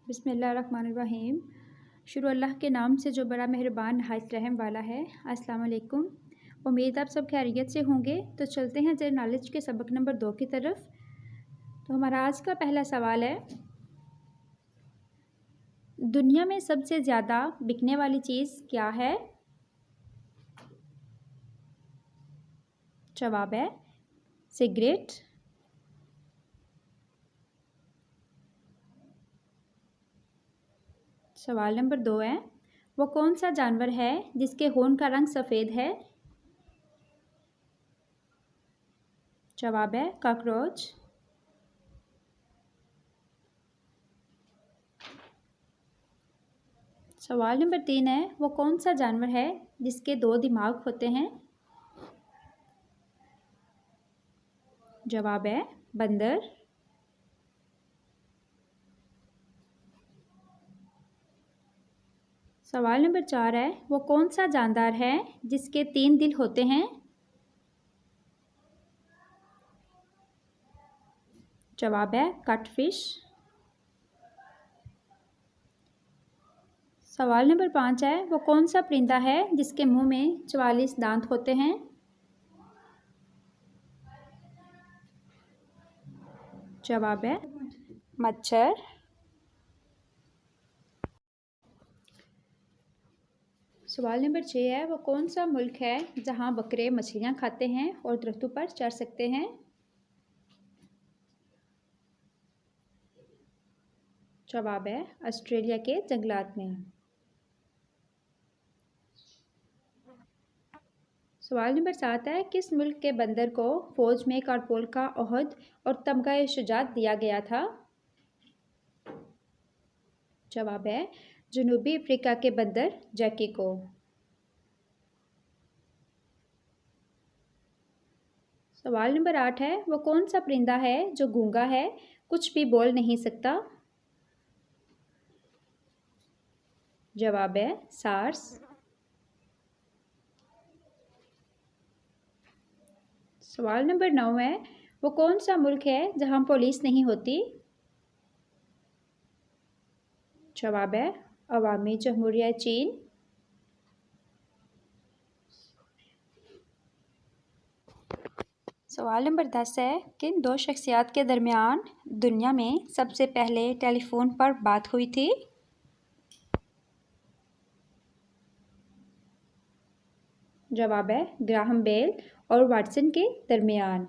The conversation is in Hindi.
बिस्मिल्लाहिर्रहमानिर्रहीम। शुरू अल्लाह के नाम से जो बड़ा मेहरबान नहायत रहम वाला है। अस्सलाम वालेकुम। उम्मीद आप सब खैरियत से होंगे। तो चलते हैं जनरल नॉलेज के सबक नंबर 2 की तरफ। तो हमारा आज का पहला सवाल है, दुनिया में सबसे ज़्यादा बिकने वाली चीज़ क्या है? जवाब है सिगरेट। सवाल नंबर 2 है, वो कौन सा जानवर है जिसके होंठ का रंग सफ़ेद है? जवाब है कॉकरोच। सवाल नंबर 3 है, वो कौन सा जानवर है जिसके 2 दिमाग होते हैं? जवाब है बंदर। सवाल नंबर 4 है, वो कौन सा जानदार है जिसके 3 दिल होते हैं? जवाब है कटफिश। सवाल नंबर 5 है, वो कौन सा परिंदा है जिसके मुंह में 44 दांत होते हैं? जवाब है मच्छर। सवाल नंबर 6 है, वो कौन सा मुल्क है जहां बकरे मछलियां खाते हैं और दरख्तों पर चढ़ सकते हैं? जवाब है ऑस्ट्रेलिया के जंगलात में। सवाल नंबर 7 है, किस मुल्क के बंदर को फौज में कारपोल का ओहद और तमगा शुजात दिया गया था? जवाब है जनूबी अफ्रीका के बंदर जैकी को। सवाल नंबर 8 है, वो कौन सा परिंदा है जो गूंगा है, कुछ भी बोल नहीं सकता? जवाब है सार्स। सवाल नंबर 9 है, वो कौन सा मुल्क है जहां पुलिस नहीं होती? जवाब है अवामी जमहूरिया चीन। सवाल नंबर 10 है, किन 2 शख्सियात के दरमियान दुनिया में सबसे पहले टेलीफोन पर बात हुई थी? जवाब है ग्राहम बेल और वाटसन के दरमियान।